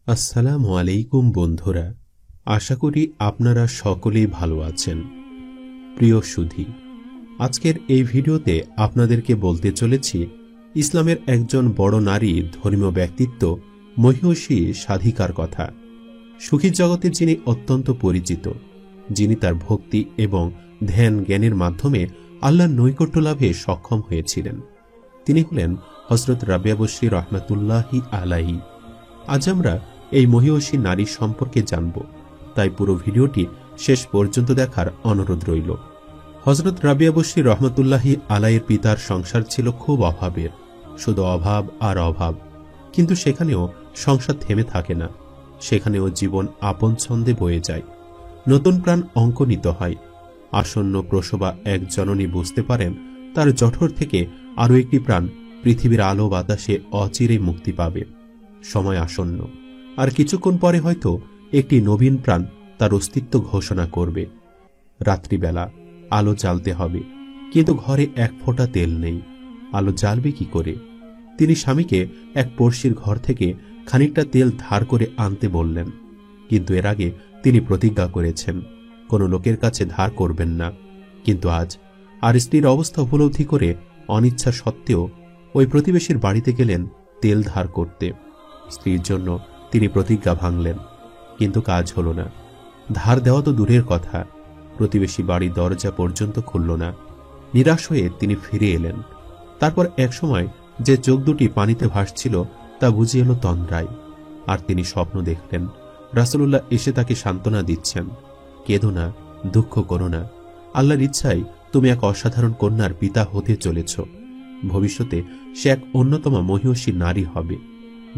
আসসালামু আলাইকুম বন্ধুরা, আশা করি আপনারা সকলেই ভালো আছেন। প্রিয় সুধী, আজকের এই ভিডিওতে আপনাদেরকে বলতে চলেছি ইসলামের একজন বড় নারী ধর্মীয় ব্যক্তিত্ব মহিষী সাধিকার কথা। সুখী জগতে যিনি অত্যন্ত পরিচিত, যিনি তার ভক্তি এবং ধ্যান জ্ঞানের মাধ্যমে আল্লাহর নৈকট্য লাভে সক্ষম হয়েছিলেন, তিনি হলেন হযরত রাবিয়া বসরি রহমাতুল্লাহি আলাইহি। আজ আমরা এই মহিষী নারী সম্পর্কে জানব, তাই পুরো ভিডিওটি শেষ পর্যন্ত দেখার অনুরোধ রইল। হযরত রাবিয়া বসরি রহমাতুল্লাহি আলাইহির পিতার সংসার ছিল খুব অভাবের, শুধু অভাব আর অভাব। কিন্তু সেখানেও সংসার থেমে থাকে না, সেখানেও জীবন আপন ছন্দে বয়ে যায়, নতুন প্রাণ অঙ্কুরিত হয়। আসন্ন প্রসবা এক জননী বুঝতে পারেন তার জঠর থেকে আরও একটি প্রাণ পৃথিবীর আলো বাতাসে অচিরেই মুক্তি পাবে। সময় আসন্ন, আর কিছুক্ষণ পরে হয়তো একটি নবীন প্রাণ তার অস্তিত্ব ঘোষণা করবে। রাত্রিবেলা আলো জ্বালতে হবে, কিন্তু ঘরে এক ফোঁটা তেল নেই। আলো জ্বালবে কি করে? তিনি স্বামীকে এক পড়শির ঘর থেকে খানিকটা তেল ধার করে আনতে বললেন, কিন্তু এর আগে তিনি প্রতিজ্ঞা করেছেন কোনো লোকের কাছে ধার করবেন না। কিন্তু আজ আর স্ত্রীর অবস্থা উপলব্ধি করে অনিচ্ছা সত্ত্বেও ওই প্রতিবেশীর বাড়িতে গেলেন তেল ধার করতে। স্ত্রীর জন্য তিনি প্রতিজ্ঞা ভাঙলেন, কিন্তু কাজ হল না। ধার দেওয়া তো দূরের কথা, প্রতিবেশী বাড়ির দরজা পর্যন্ত খুলল না। নিরাশ হয়ে তিনি ফিরে এলেন। তারপর একসময় যে চোখ দুটি পানিতে ভাসছিল তা বুঝে এলো তন্দ্রায়। আর তিনি স্বপ্ন দেখলেন রাসূলুল্লাহ এসে তাকে সান্ত্বনা দিচ্ছেন, কেঁদো না, দুঃখ করো না, আল্লাহর ইচ্ছায় তুমি এক অসাধারণ কন্যার পিতা হতে চলেছ। ভবিষ্যতে সে এক অন্যতম মহিষী নারী হবে,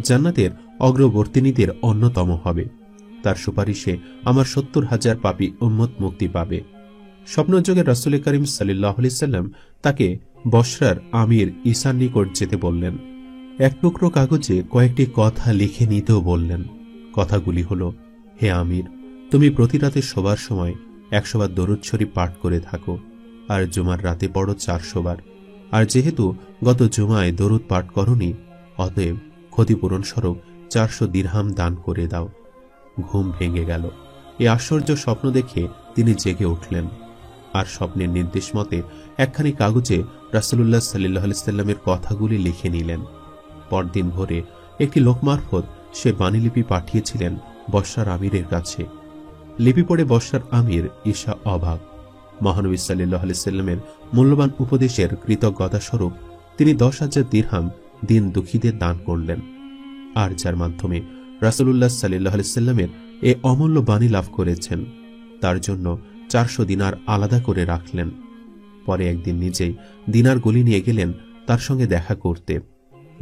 জান্নাতের অগ্রবর্তিনীদের অন্যতম হবে। তার সুপারিশে আমার ৭০,০০০ পাপী উম্মত মুক্তি পাবে। স্বপ্নযোগে রাসূল করিম সাল্লাল্লাহু আলাইহি সাল্লাম তাকে বসরার আমির ঈসার নিকট যেতে বললেন। এক টুকরো কাগজে কয়েকটি কথা লিখে নিতেও বললেন। কথাগুলি হল, হে আমির, তুমি প্রতি রাতে শোবার সময় ১০০ বার দরুদ শরীফ পাঠ করে থাকো, আর জুমার রাতে পড়ো ৪০০ বার। আর যেহেতু গত জুমায় দরুদ পাঠ করনি, অতএব ক্ষতিপূরণ স্বরূপ ৪০০ দিরহাম দান করে দাও। ঘুম ভেঙে গেল। এই আশ্চর্য স্বপ্ন দেখে তিনি জেগে উঠলেন, আর স্বপ্নের নির্দেশ মতে একখানি কাগজে রাসূলুল্লাহ সাল্লাল্লাহু আলাইহি সাল্লামের কথাগুলি লিখে নিলেন। পরদিন ভোরে একটি লোক মারফত সে বাণীলিপি পাঠিয়েছিলেন বসরার আমিরের কাছে। লিপি পড়ে বসরার আমির ঈসা অবাক। মহানবী সাল্লাল্লাহু আলাইহি সাল্লামের মূল্যবান উপদেশের কৃতজ্ঞতা স্বরূপ তিনি ১০,০০০ দিরহাম দিন দুঃখীদের দান করলেন, আর যার মাধ্যমে রাসূলুল্লাহ সাল্লাল্লাহু আলাইহি সাল্লামের এ অমূল্য বাণী লাভ করেছেন, তার জন্য ৪০০ দিনার আলাদা করে রাখলেন। পরে একদিন নিজেই দিনার গলি নিয়ে গেলেন তার সঙ্গে দেখা করতে।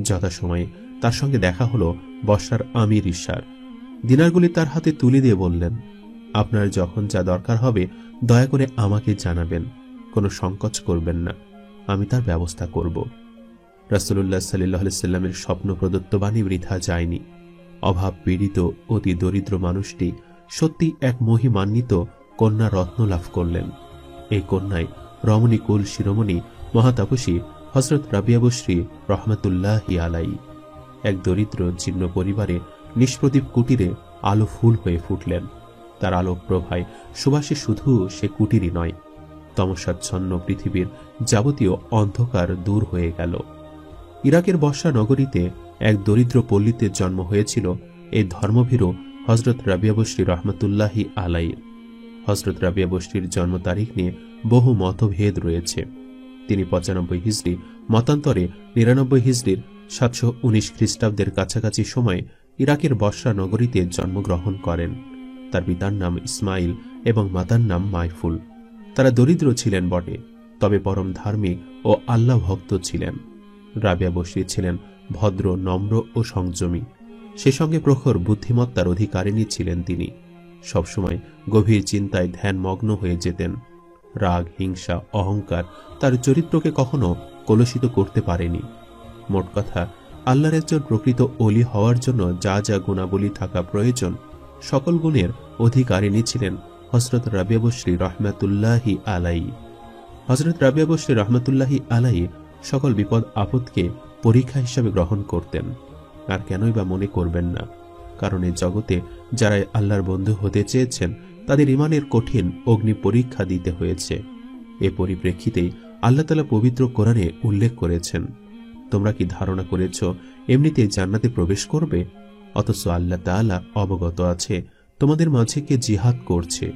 যথাসময়ে তার সঙ্গে দেখা হলো বসরার আমির ঈসার। দিনারগুলি তার হাতে তুলে দিয়ে বললেন, আপনার যখন যা দরকার হবে দয়া করে আমাকে জানাবেন, কোনো সংকোচ করবেন না, আমি তার ব্যবস্থা করব। রাসূলুল্লাহ সাল্লাল্লাহু আলাইহি সাল্লামের স্বপ্ন প্রদত্ত বাণী বৃথা যায়নি। অভাব পীড়িত অতি দরিদ্র মানুষটি সত্যি এক মহিমান্বিত কন্যা রত্ন লাভ করলেন। এই কন্যায় রমণী কুল শিরোমণি মহাতাপসী হযরত রাবিয়া বসরি রহমাতুল্লাহি আলাইহি এক দরিদ্র জীর্ণ পরিবারে নিষ্প্রদীপ কুটিরে আলো ফুল হয়ে ফুটলেন। তার আলোক প্রভায় সুবাসে শুধু সে কুটিরই নয়, তমসাচ্ছন্ন পৃথিবীর যাবতীয় অন্ধকার দূর হয়ে গেল। ইরাকের বসরা নগরীতে এক দরিদ্র পল্লীতে জন্ম হয়েছিল এই ধর্মভীরু হযরত রাবিয়া বসরি রহমাতুল্লাহি আলাইহি। হযরত রাবিয়া বসরির জন্ম তারিখ নিয়ে বহু মতভেদ রয়েছে। তিনি ৯৫ হিজরি মতান্তরে ৯৯ হিজরির ৭১৯ খ্রিস্টাব্দের কাছাকাছি সময়ে ইরাকের বসরা নগরীতে জন্মগ্রহণ করেন। তার পিতার নাম ইসমাইল এবং মাতার নাম মাইফুল। তারা দরিদ্র ছিলেন বটে, তবে পরম ধার্মিক ও আল্লাহ ভক্ত ছিলেন। রাবিয়া বসরি ছিলেন ভদ্র, নম্র ও সংযমী। সে সঙ্গে প্রখর বুদ্ধিমত্তার অধিকারিণী ছিলেন তিনি। সবসময় গভীর চিন্তায় ধ্যানমগ্ন হয়ে যেতেন। রাগ, হিংসা, অহংকার তার চরিত্রকে কখনো কলুষিত করতে পারেনি। মোট কথা, আল্লাহর একজন প্রকৃত ওলি হওয়ার জন্য যা যা গুণাবলী থাকা প্রয়োজন, সকল গুণের অধিকারিণী ছিলেন হযরত রাবিয়া বসরি রহমাতুল্লাহি আলাইহি। হযরত রাবিয়া বসরি রহমাতুল্লাহি আলাইহি সকল বিপদ আপদকে পরীক্ষা হিসাবে গ্রহণ করতেন। আর কেনই বা মনে করবেন না, কারণ এই জগতে যারা আল্লাহর বন্ধু হতে চেয়েছেন তাদের ইমানের কঠিন অগ্নি পরীক্ষা দিতে হয়েছে। এ পরিপ্রেক্ষিতেই আল্লাহ তাআলা পবিত্র কোরআনে উল্লেখ করেছেন, তোমরা কি ধারণা করেছ এমনিতে জান্নাতে প্রবেশ করবে? অথচ আল্লাহ তাআলা অবগত আছে তোমাদের মাঝে কে জিহাদ করছে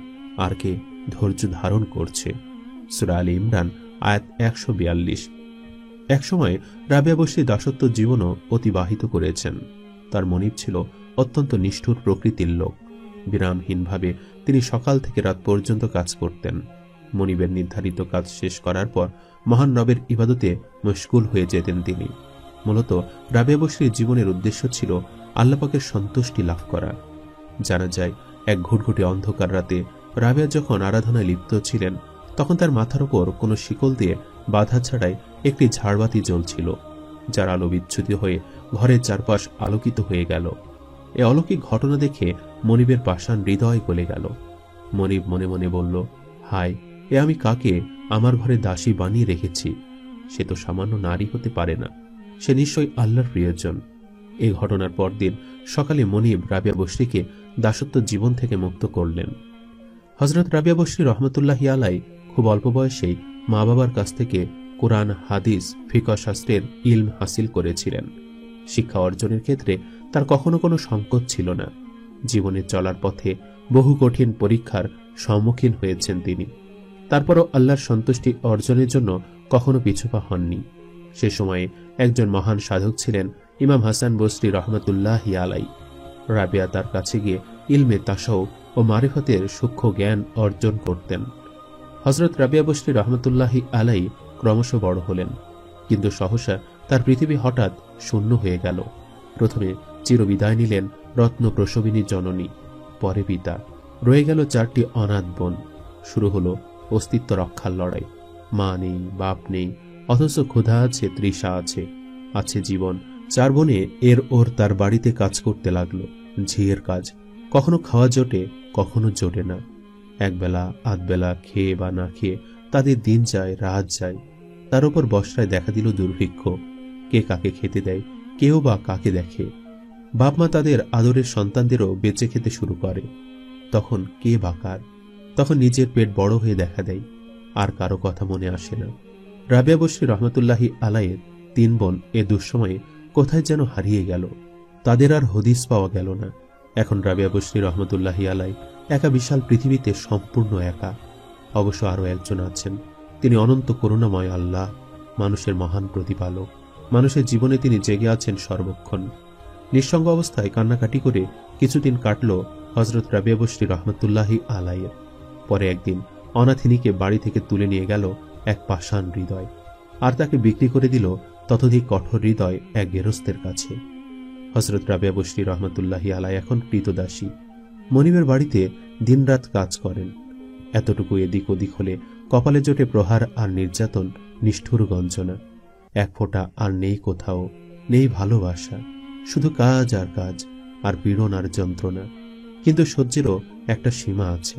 আর কে ধৈর্য ধারণ করছে। সূরা আলে ইমরান আয়াত 142। একসময় রাবেয়া বসরি দাসত্ব জীবনও অতিবাহিত করেছেন। তার মনিব ছিল অত্যন্ত নিষ্ঠুর প্রকৃতির লোক। বিরামহীনভাবে তিনি সকাল থেকে রাত পর্যন্ত কাজ করতেন। মনিবের নির্ধারিত কাজ শেষ করার পর মহান রবের ইবাদতে মশগুল হয়ে যেতেন তিনি। মূলত রাবেয়া বসরির জীবনের উদ্দেশ্য ছিল আল্লাহ পাকের সন্তুষ্টি লাভ করা। জানা যায় এক ঘুটঘুটে অন্ধকার রাতে রাবেয়া যখন আরাধনায় লিপ্ত ছিলেন তখন তার মাথার উপর কোনো শিকল দিয়ে বাধা ছাড়াই একটি ঝাড়বাতি জ্বলছিল, যার আলো বিচ্যুত হয়ে ঘরের চারপাশ আলোকিত হয়ে গেল। এ অলৌকিক ঘটনা দেখে মনিবের পাষাণ হৃদয় গলে গেল। মনিব মনে মনে বলল, হায়, এ আমি কাকে আমার ঘরে দাসী বানিয়ে রেখেছি? সে তো সামান্য নারী হতে পারে না, সে নিশ্চয়ই আল্লাহর প্রিয়জন। এই ঘটনার পরদিন সকালে মনিব রাবেয়া বসরিকে দাসত্ব জীবন থেকে মুক্ত করলেন। হযরত রাবেয়া বসরি রহমতুল্লাহি আলাই খুব অল্প বয়সেই মা বাবার কাছ থেকে কোরআন, হাদিস, ফিকহ শাস্ত্রের ইলম হাসিল করেছিলেন। শিক্ষা অর্জনের ক্ষেত্রে তার কখনো কোনো সংকোচ ছিল না। জীবনে চলার পথে বহু কঠিন পরীক্ষার সম্মুখীন হয়েছেন তিনি। তারপরও আল্লাহর সন্তুষ্টি অর্জনের জন্য কখনো পিছুপা হননি। সে সময়ে একজন মহান সাধক ছিলেন ইমাম হাসান বসরি রহমতুল্লাহি আলাই। রাবেয়া তার কাছে গিয়ে ইলমে তাসাউফ ও মারিফতের সূক্ষ্ম জ্ঞান অর্জন করতেন। হযরত রাবেয়া বসরি রহমতুল্লাহি আলাই ক্রমশ বড় হলেন, কিন্তু সহসা তার পৃথিবী হঠাৎ শূন্য হয়ে গেল। প্রথমে চিরবিদায় নিলেন রত্ন প্রসবিনী জননী, পরে পিতা, রয়ে গেল 4টি অনাথ বোন। শুরু হলো অস্তিত্ব রক্ষার লড়াই। মা নেই, বাপ নেই, অথচ ক্ষুধা আছে, তৃষা আছে, আছে জীবন। 4 বোনে এর ওর তার বাড়িতে কাজ করতে লাগলো, ঝিয়ের কাজ। কখনো খাওয়া জোটে, কখনো জোটে না। একবেলা আধবেলা খেয়ে বা না খেয়ে তাদের দিন যায়, রাত যায়। তার উপর বর্ষায় দেখা দিল দুর্ভিক্ষ। কে কাকে খেতে দেয়, কেউ বা কাকে দেখে। বাপ মা তাদের আদরের সন্তানদেরও বেঁচে খেতে শুরু করে। তখন কে বা কার? তখন নিজের পেট বড় হয়ে দেখা দেয়, আর কারো কথা মনে আসে না। রাবেয়া বসরি রহমতুল্লাহি আলাইয়ের 3 বোন এ দুঃসময়ে কোথায় যেন হারিয়ে গেল। তাদের আর হদিস পাওয়া গেল না। এখন রাবেয়া বসরি রহমতুল্লাহি আলাই একা বিশাল পৃথিবীতে সম্পূর্ণ একা। অবশ্য আরো একজন আছেন, তিনি অনন্ত করুণাময় আল্লাহ, মানুষের মহান প্রতিপালক। মানুষের জীবনে তিনি জেগে আছেন সর্বক্ষণ। নিঃসঙ্গ অবস্থায় কান্নাকাটি করে কিছুদিন কাটল হযরত রাবেয়া বসরি রহমতুল্লাহি আলাইয়ের। পরে একদিন অনাথিনীকে বাড়ি থেকে তুলে নিয়ে গেল এক পাষাণ হৃদয়, আর তাকে বিক্রি করে দিল ততোধিক কঠোর হৃদয় এক গেরস্তের কাছে। হযরত রাবেয়া বসরি রহমতুল্লাহি আলাই এখন কৃতদাসী। মনিবের বাড়িতে দিনরাত কাজ করেন। এতটুকু এদিক ওদিক হলে কপালে জোটে প্রহার আর নির্যাতন, নিষ্ঠুর গঞ্জনা। এক ফোঁটা আর নেই কোথাও, নেই ভালোবাসা, শুধু কাজ আর কাজ, আর পীড়ন আর যন্ত্রণা। কিন্তু সহ্যেরও একটা সীমা আছে,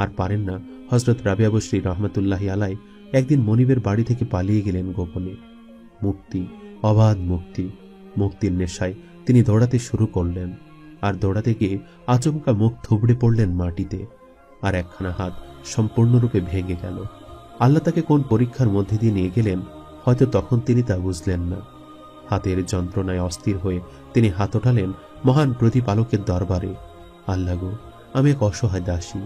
আর পারেন না হযরত রাবেয়া বসরি রহমতুল্লাহি আলাই একদিন মনিবের বাড়ি থেকে পালিয়ে গেলেন গোপনে। মুক্তি, অবাধ মুক্তি, মুক্তির নেশায় তিনি দৌড়াতে শুরু করলেন। আর দৌড়াতে গিয়ে আচমকা মুখ থুবড়ে পড়লেন মাটিতে, আর একখানা হাত সম্পূর্ণরূপে ভেঙে গেল। আল্লাহ তাকে কোন পরীক্ষার মধ্যে দিয়ে নিয়ে গেলেন হয়তো তখন তিনি তা বুঝলেন না। হাতের যন্ত্রণায় অস্থির হয়ে তিনি হাত ওঠালেন মহান প্রতিপালকের দরবারে। আল্লাহ গো, আমি এক অসহায় দাসী,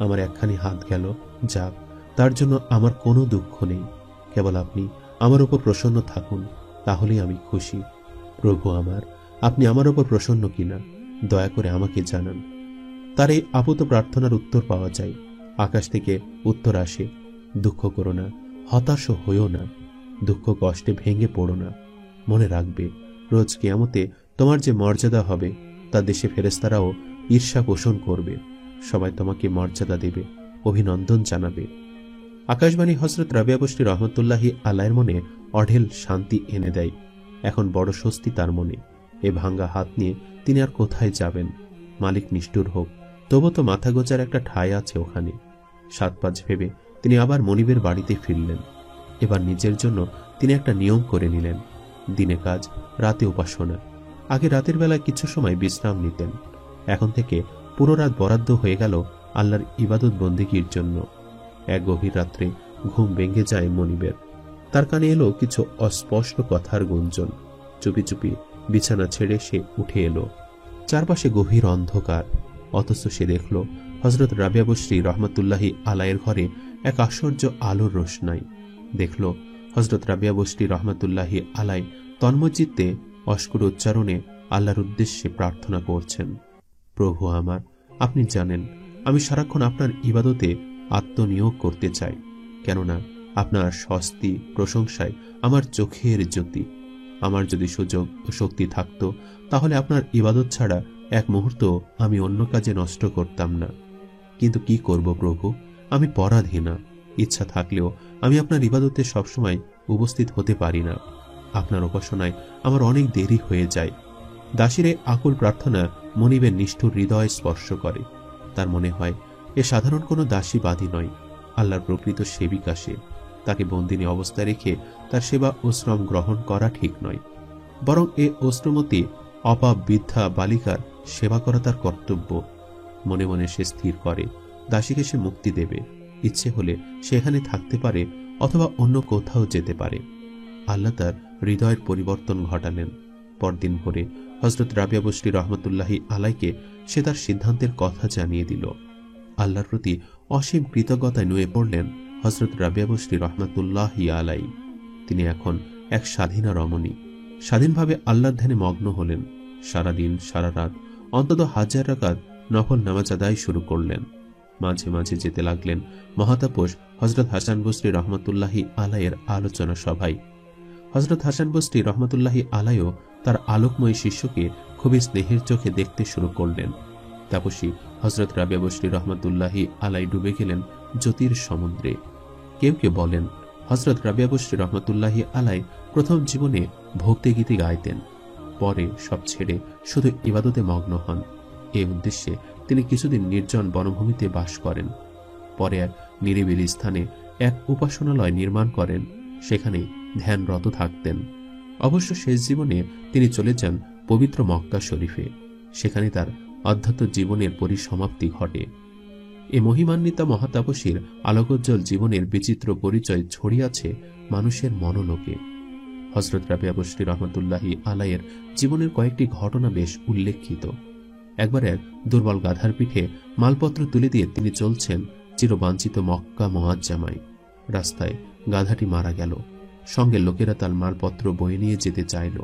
আমার একখানি হাত গেল, যাক, তার জন্য আমার কোনো দুঃখ নেই। কেবল আপনি আমার উপর প্রসন্ন থাকুন, তাহলেই আমি খুশি। প্রভু আমার, আপনি আমার উপর প্রসন্ন কিনা দয়া করে আমাকে জানান। তার এই আপাত প্রার্থনার উত্তর পাওয়া যায়। আকাশ থেকে উত্তর আসে, দুঃখ করো না, হতাশ হইও না, দুঃখ কষ্টে ভেঙে পড়ো না। মনে রাখবে, রোজ কিয়ামতে তোমার যে মর্যাদা হবে তা দেশে ফেরেশতারাও ঈর্ষা পোষণ করবে। সবাই তোমাকে মর্যাদা দেবে, অভিনন্দন জানাবে। আকাশবাণী হযরত রাবেয়া বসরি রহমতুল্লাহি আলাইয়ের মনে অঢেল শান্তি এনে দেয়। এখন বড় স্বস্তি তার মনে। এ ভাঙ্গা হাত নিয়ে তিনি আর কোথায় যাবেন? মালিক নিষ্ঠুর হোক, তবু তো মাথা গোজার একটা ঠাঁই আছে ওখানে। 7 পাঁচ ভেবে তিনি আবার মনিবের বাড়িতে ফিরলেন। এবার নিজের জন্য তিনি একটা নিয়ম করে নিলেন, দিনে কাজ, রাতে উপাসনা। আগে রাতের বেলায় কিছু সময় বিশ্রাম নিতেন, এখন থেকে পুরো রাত বরাদ্দ হয়ে গেল আল্লাহর ইবাদত বন্দেগীর জন্য। এক গভীর রাত্রে ঘুম ভেঙে যায় মনিবের। তার কানে এলো কিছু অস্পষ্ট কথার গুঞ্জন। চুপি চুপি বিছানা ছেড়ে সে উঠে এলো। চারপাশে গভীর অন্ধকার, অথচ সে দেখল হযরত রাবিয়া বসরি রহমতুল্লাহি আলাইয়ের ঘরে এক আশ্চর্য আলোর রোশনাই। দেখল হযরত রাবিয়া বসরি রহমতুল্লাহি আলাই তন্ময়চিত্তে অস্কুর উচ্চারণে আল্লাহর উদ্দেশ্যে প্রার্থনা করছেন। প্রভু আমার, আপনি জানেন আমি সারাক্ষণ আপনার ইবাদতে আত্মনিয়োগ করতে চাই, কেননা আপনার স্বস্তি প্রশংসায় আমার চোখের জ্যোতি। আমার যদি সুযোগ ও শক্তি থাকত, তাহলে আপনার ইবাদত ছাড়া এক মুহূর্ত আমি অন্য কাজে নষ্ট করতাম না। কিন্তু কি করব প্রভু, আমি পরাধীনা। ইচ্ছা থাকলেও আমি আপনার ইবাদতে সবসময় উপস্থিত হতে পারি না। আপনার উপাসনায় আমার অনেক দেরি হয়ে যায়। দাসীর এই আকুল প্রার্থনা মনিবের নিষ্ঠুর হৃদয় স্পর্শ করে। তার মনে হয় এ সাধারণ কোনো দাসীবাদী নয়, আল্লাহর প্রকৃত সেবিকা সে। তাকে বন্দিনী অবস্থায় রেখে তার সেবা ও শ্রম গ্রহণ করা ঠিক নয়, বরং এ অশ্রমতী অপাপ বৃদ্ধা বালিকার সেবা করা তার কর্তব্য। মনে মনে সে স্থির করে দাসীকে সে মুক্তি দেবে। ইচ্ছে হলে সেখানে থাকতে পারে অথবা অন্য কোথাও যেতে পারে। আল্লাহ তার হৃদয়ের পরিবর্তন ঘটালেন। পরদিন ভোরে হযরত রাবিয়া বসরি রহমতুল্লাহি আলাইকে সে তার সিদ্ধান্তের কথা জানিয়ে দিল। আল্লাহর প্রতি অসীম কৃতজ্ঞতায় নুয়ে পড়লেন হযরত রাবিয়া বসরি রহমতুল্লাহি আলাই। তিনি এখন এক স্বাধীনা রমণী, স্বাধীনভাবে আল্লাহর ধ্যানে মগ্ন হলেন। সারাদিন সারা রাত অন্তত 1000 রাকাত নফল নামাজ আদায় শুরু করলেন। মাঝে মাঝে যেতে লাগলেন মহাতাপস হযরত হাসান বসরি রহমতুল্লাহি আলাইয়ের আলোচনা সভায়। হযরত হাসান বসরি রহমতুল্লাহি আলাইও তার আলোকময় শিষ্যকে খুবই স্নেহের চোখে দেখতে শুরু করলেন। তাপসী হযরত রাবিয়া বসরি রহমতুল্লাহি আলাই ডুবে গেলেন জ্যোতির সমুদ্রে। কেউ কেউ বলেন হযরত রাবিয়া বসরি রহমতুল্লাহি আলাই প্রথম জীবনে ভক্তি গীতি গাইতেন, পরে সব ছেড়ে শুধু ইবাদতে মগ্ন হন। এই উদ্দেশ্যে তিনি কিছুদিন নির্জন বনভূমিতে বাস করেন। পরে এক নিরিবিলি স্থানে এক উপাসনালয় নির্মাণ করেন, সেখানে ধ্যানরত থাকতেন। অবশ্য শেষ জীবনে তিনি চলে যান পবিত্র মক্কা শরীফে। সেখানে তার আধ্যাত্ম জীবনের পরিসমাপ্তি ঘটে। এ মহিমান্বিতা মহাতাপসীর আলোকোজ্জ্বল জীবনের বিচিত্র পরিচয় ছড়িয়াছে মানুষের মনোলোকে। হযরত রাবিয়া বসরি রহমতুল্লাহি আলাইয়ের জীবনের কয়েকটি ঘটনা বেশ উল্লেখিত। একবার এক দুর্বল গাধার পিঠে মালপত্র তুলে দিয়ে তিনি চলছেন চিরবাঞ্ছিত মক্কা মুআজ্জামায়। রাস্তায় গাধাটি মারা গেল। সঙ্গে লোকেরা তার মালপত্র বয়ে নিয়ে যেতে চাইল।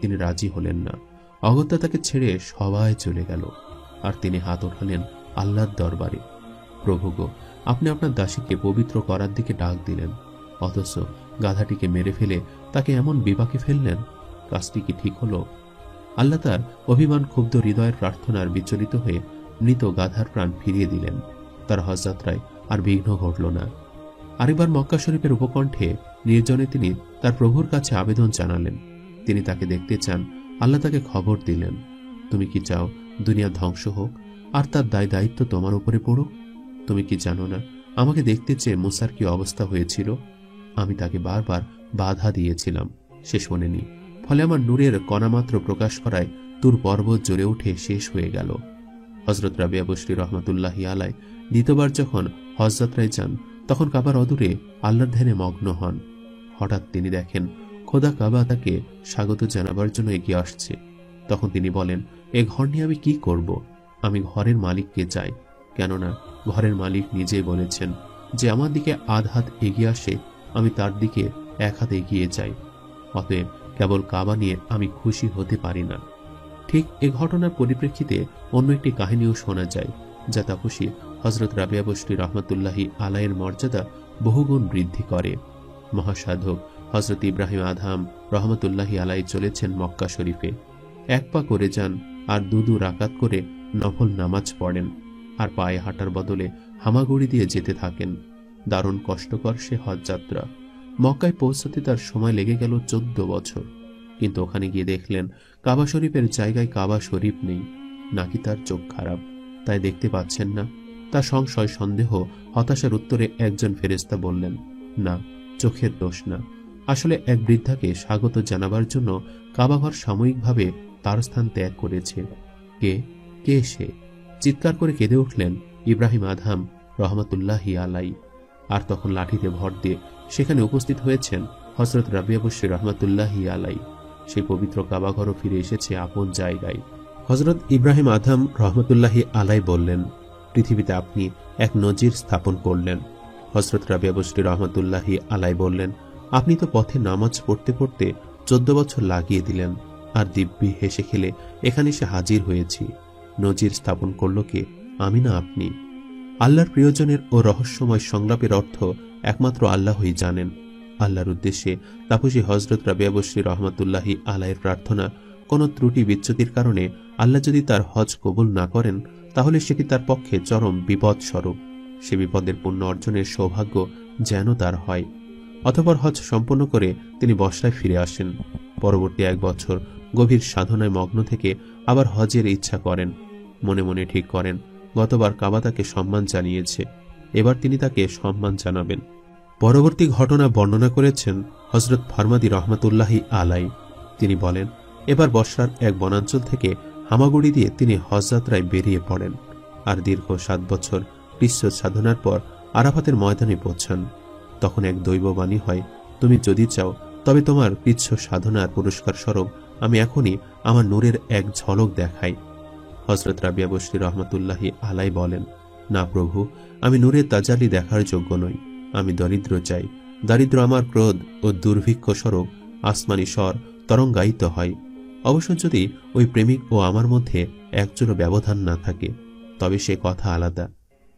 তিনি রাজি হলেন না। অগত্যা তাকে ছেড়ে সবাই চলে গেল। আর তিনি হাত ওঠালেন আল্লাহর দরবারে। প্রভু গো, আপনি আপনার দাসীকে পবিত্র করার দিকে ডাক দিলেন, অথচ গাধাটিকে মেরে ফেলে তাকে এমন বিপাকে ফেললেন। কাজটি কি ঠিক হলো? আল্লাহ তার অভিমান ক্ষুব্ধ হৃদয়ের প্রার্থনার বিচলিত হয়ে মৃত গাধার প্রাণ ফিরিয়ে দিলেন। তার হজ যাত্রায় আর বিঘ্ন ঘটল না। আরেকবার মক্কা শরীফের উপকণ্ঠে নির্জনে তিনি তার প্রভুর কাছে আবেদন জানালেন। তিনি তাকে দেখতে চান। আল্লাহ তাকে খবর দিলেন, তুমি কি চাও দুনিয়া ধ্বংস হোক আর তার দায় দায়িত্ব তোমার উপরে পড়ুক? তুমি কি জানো না আমাকে দেখতে চেয়ে মুসার কি অবস্থা হয়েছিল? আমি তাকে বারবার বাধা দিয়েছিলাম, সে শোনেনি। ফলে আমার নূরের কণামাত্র প্রকাশ করায় তুর পর্বত জ্বলে উঠে শেষ হয়ে গেল। হযরত রাবিয়া বসরি রহমতুল্লাহি আলাই দ্বিতীয়বার যখন হজ যাত্রায় যান, তখন কাবার অদূরে আল্লাহর ধ্যানে মগ্ন হন। হঠাৎ তিনি দেখেন খোদা কাবা তাকে স্বাগত জানাবার জন্য এগিয়ে আসছে। তখন তিনি বলেন, এ ঘর নিয়ে আমি কি করব? আমি ঘরের মালিককে চাই, কেননা ঘরের মালিক নিজেই বলেছেন যে আমার দিকে আধ হাত এগিয়ে আসে আমি তার দিকে এক হাত এগিয়ে যাই। অতএব কেবল কাবা নিয়ে আমি খুশি হতে পারি না। ঠিক এ ঘটনার পরিপ্রেক্ষিতে অন্য একটি কাহিনীও শোনা যায়, যা তাপসী হযরত রাবিয়া বসরি রহমতুল্লাহি আলাইয়ের মর্যাদা বহুগুণ বৃদ্ধি করে। মহাসাধক হযরত ইব্রাহিম আদহাম রহমতুল্লাহি আলাই চলেছেন মক্কা শরীফে। এক পা করে যান আর দু রাকাত করে নফল নামাজ পড়েন, আর পায়ে হাঁটার বদলে হামাগুড়ি দিয়ে যেতে থাকেন। দারুণ কষ্টকর সে হজ যাত্রা। মক্কায় পৌঁছতে তার সময় লেগে গেল 14 বছর। কিন্তু ওখানে গিয়ে দেখলেন কাবা শরীফের জায়গায় কাবা শরীফ নেই। নাকি তার চোখ খারাপ, তাই দেখতে পাচ্ছেন না? তার সংশয় সন্দেহ হতাশার উত্তরে একজন ফেরেশতা বললেন, না, চোখের দোষ না। আসলে এক বৃদ্ধাকে স্বাগত জানাবার জন্য কাবাঘর সাময়িকভাবে তার স্থান ত্যাগ করেছে। কে কে সে? চিৎকার করে কেঁদে উঠলেন ইব্রাহিম আদহাম রহমাতুল্লাহি আলাই। আর তখন লাঠিতে ভর দিয়ে সেখানে উপস্থিত হয়েছেন হযরত রাবিয়া বসরি রহমাতুল্লাহি আলাই। সেই পবিত্র কাবাঘরও ফিরে এসেছে আপন জায়গায়। হযরত ইব্রাহিম আদহাম রহমতুল্লাহি আলাই বললেন, পৃথিবীতে আপনি এক নজির স্থাপন করলেন। হযরত রাবিয়া বসরি রহমতুল্লাহি আলাই বললেন, আপনি তো পথে নামাজ পড়তে পড়তে 14 বছর লাগিয়ে দিলেন, আর দিব্যি হেসে খেলে এখানে এসে হাজির হয়েছি। নজির স্থাপন করল কে? আমি না আপনি? আল্লাহর প্রিয়জনের ও রহস্যময় সংলাপের অর্থ একমাত্র আল্লাহই জানেন। আল্লাহর উদ্দেশ্যে তাপসী হযরত রাবিয়া বসরি রহমতুল্লাহি আলাইয়ের প্রার্থনা কোন ত্রুটি বিচ্যুতির কারণে আল্লাহ যদি তার হজ কবুল না করেন, তাহলে সেটি তার পক্ষে চরম বিপদ স্বরূপ। সে বিপদের পুণ্য অর্জনের সৌভাগ্য যেন তার হয়। অতঃপর হজ সম্পন্ন করে তিনি বসরায় ফিরে আসেন। পরবর্তী 1 বছর গভীর সাধনায় মগ্ন থেকে আবার হজের ইচ্ছা করেন। মনে মনে ঠিক করেন, গতবার কাবা তাকে সম্মান জানিয়েছে, এবার তিনি তাকে সম্মান জানাবেন। পরবর্তী ঘটনা বর্ণনা করেছেন হযরত ফারমাদি রহমাতুল্লাহি আলাই। তিনি বলেন, এবার বসরার এক বনাঞ্চল থেকে হামাগুড়ি দিয়ে তিনি হজ যাত্রায় বেরিয়ে পড়েন। আর দীর্ঘ 7 বছর কৃচ্ছ সাধনার পর আরাফাতের ময়দানে পৌঁছান। তখন এক দৈববাণী হয়, তুমি যদি চাও তবে তোমার কৃচ্ছ সাধনার পুরস্কার স্বরূপ আমি এখনই আমার নূরের এক ঝলক দেখাই। হযরত রাবিয়া বসরি রহমাতুল্লাহি আলাই বলেন, না প্রভু, আমি নূরের তাজালি দেখার যোগ্য নই। আমি দরিদ্র চাই। দারিদ্র আমার ক্রোধ ও দুর্ভিক্ষ স্বরূপ আসমানি স্বর তরঙ্গায়িত হয়। অবশ্য যদি ওই প্রেমিক ও আমার মধ্যে একচুলও ব্যবধান না থাকে, তবে সে কথা আলাদা।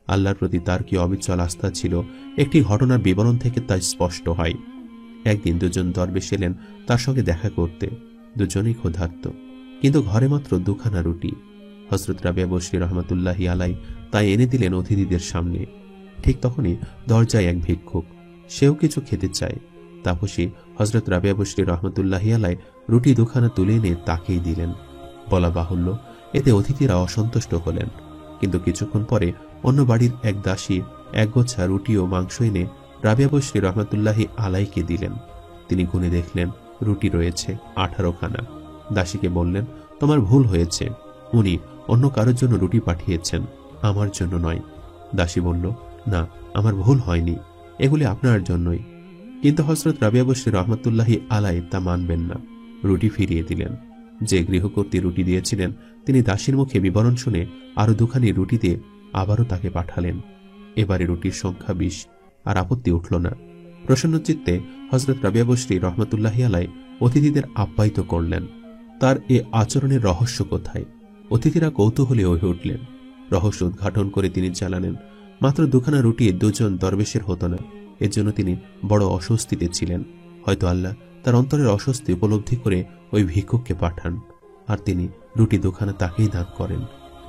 আল্লাহর প্রতি তার কি অবিচল আস্থা ছিল, একটি ঘটনার বিবরণ থেকে তা স্পষ্ট হয়। একদিন 2 জন দরবেশ এলেন তার সঙ্গে দেখা করতে। দুজনেই ক্ষুধার্ত, কিন্তু ঘরে মাত্র 2 খানা রুটি। হযরত রাবিয়া বসরি রহমাতুল্লাহি আলাই তাই এনে দিলেন অতিথিদের সামনে। ঠিক তখনই দরজায় এক ভিক্ষুক, সেও কিছু খেতে চায়। তাপসী হযরত রাবিয়া বসরি রহমাতুল্লাহি আলাই রুটি 2 খানা তুলে এনে তাকেই দিলেন। বলা বাহুল্য, এতে অতিথিরা অসন্তুষ্ট হলেন। কিন্তু কিছুক্ষণ পরে অন্য বাড়ির এক দাসী 1 গোছা রুটি ও মাংস এনে রাবিয়া বসরি রহমাতুল্লাহি আলাইকে দিলেন। তিনি গুনে দেখলেন রুটি রয়েছে 18 খানা। দাসীকে বললেন, তোমার ভুল হয়েছে, উনি অন্য কারোর জন্য রুটি পাঠিয়েছেন, আমার জন্য নয়। দাসী বলল, না, আমার ভুল হয়নি, এগুলি আপনার জন্যই। কিন্তু হযরত রাবিয়া বসরি রহমাতুল্লাহি আলাই তা মানবেন না, রুটি ফিরিয়ে দিলেন। যে গৃহকর্ত্রী রুটি দিয়েছিলেন তিনি দাসীর মুখে বিবরণ শুনে আরো 2 খানি রুটি দিয়ে আবারও তাকে পাঠালেন। এবারে রুটির সংখ্যা 20, আর আপত্তি উঠল না। প্রসন্ন চিত্তে হযরত রাবিয়া বসরি রহমাতুল্লাহি আলাই অতিথিদের আপ্যায়িত করলেন। তার এ আচরণের রহস্য কোথায়? অতিথিরা কৌতূহলী হয়ে উঠলেন। রহস্য উদ্ঘাটন করে তিনি জানালেন, মাত্র 2 খানা রুটি 2 জন দরবেশের হতো না। এর জন্য তিনি বড় অস্বস্তিতে ছিলেন। হয়তো আল্লাহ তার অন্তরের অস্বস্তি উপলব্ধি করে ওই ভিক্ষুককে পাঠান, আর তিনি রুটি 2 খানা তাকেই দান করেন।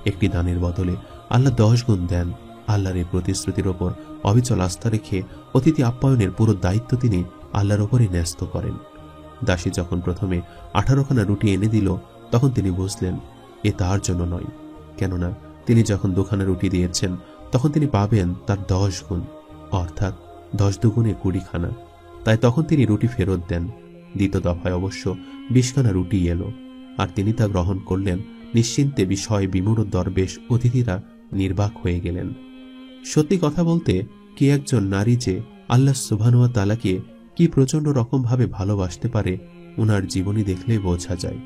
একটি দানের বদলে আল্লাহ 10 গুণ দেন। আল্লাহর এই প্রতিশ্রুতির ওপর অবিচল আস্থা রেখে অতিথি আপ্যায়নের পুরো দায়িত্ব তিনি আল্লাহর ওপরই ন্যস্ত করেন। দাসী যখন প্রথমে 18 খানা রুটি এনে দিল, তখন তিনি বুঝলেন এ তার জন্য নয়। কেননা তিনি যখন 2 খানা রুটি দিয়েছেন, তখন তিনি পাবেন তার 10 গুণ, অর্থাৎ 10 দুগুণে 20 খানা। তাই তখন তিনি রুটি ফেরত দেন। দ্বিতীয় দফায় অবশ্য 20 খানা রুটি এলো, আর তিনি তা গ্রহণ করলেন। নিশ্চিন্তে বিষয় বিমূঢ় দরবেশ অতিথিরা নির্বাক হয়ে গেলেন। সত্যি কথা বলতে, কি একজন নারী যে আল্লাহ সুবহানাহু ওয়া তাআলাকে কি প্রচন্ড রকম ভাবে ভালোবাসতে পারে, উনার জীবনী দেখলে বোঝা যায়।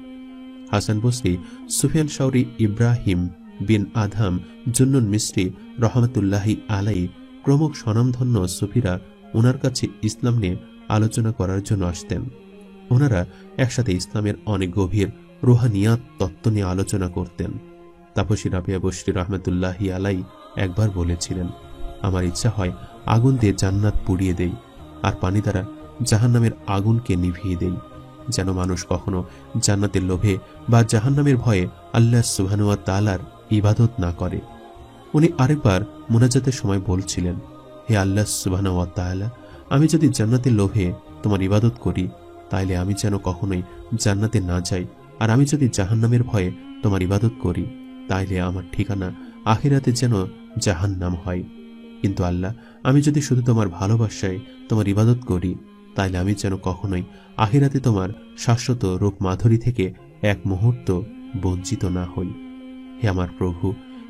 হাসান বসরি, সুফিয়ান শাওরি, ইব্রাহিম বিন আদহাম, জুন্নুন মিসরি রহমাতুল্লাহি আলাই প্রমুখ স্বনামধন্য সুফিরা ওনার কাছে ইসলাম নিয়ে আলোচনা করার জন্য আসতেন। ওনারা একসাথে ইসলামের অনেক গভীর রুহানিয়াত তত্ত্ব নিয়ে আলোচনা করতেন। তাপসী রাবিয়া বসরি রহমাতুল্লাহি আলাই একবার বলেছিলেন, আমার ইচ্ছা হয় আগুন দিয়ে জান্নাত পুড়িয়ে দেই, আর পানি দ্বারা জাহান্নামের আগুনকে নিভিয়ে দেই, যেন মানুষ কখনো জান্নাতের লোভে বা জাহান্নামের ভয়ে আল্লাহ সুবহানাহু ওয়া তাআলার ইবাদত না করে। উনি আরেকবার মুনাজাতের সময় বলছিলেন, হে আল্লাহ সুবহানাহু ওয়া তাআলা, আমি যদি জান্নাতের লোভে তোমার ইবাদত করি, তাইলে আমি যেন কখনোই জান্নাতে না যাই, আর আমি যদি জাহান্নামের ভয়ে তোমার ইবাদত করি, তাইলে আমার ঠিকানা আখিরাতে যেন জাহান্নাম হয়। কিন্তু আল্লাহ, আমি যদি শুধু তোমার ভালোবাসায় তোমার ইবাদত করি, তাইলে আমি যেন কখনোই আখিরাতে তোমার শাশ্বত রূপ মাধুরী থেকে এক মুহূর্ত বঞ্চিত না হই। হে আমার প্রভু,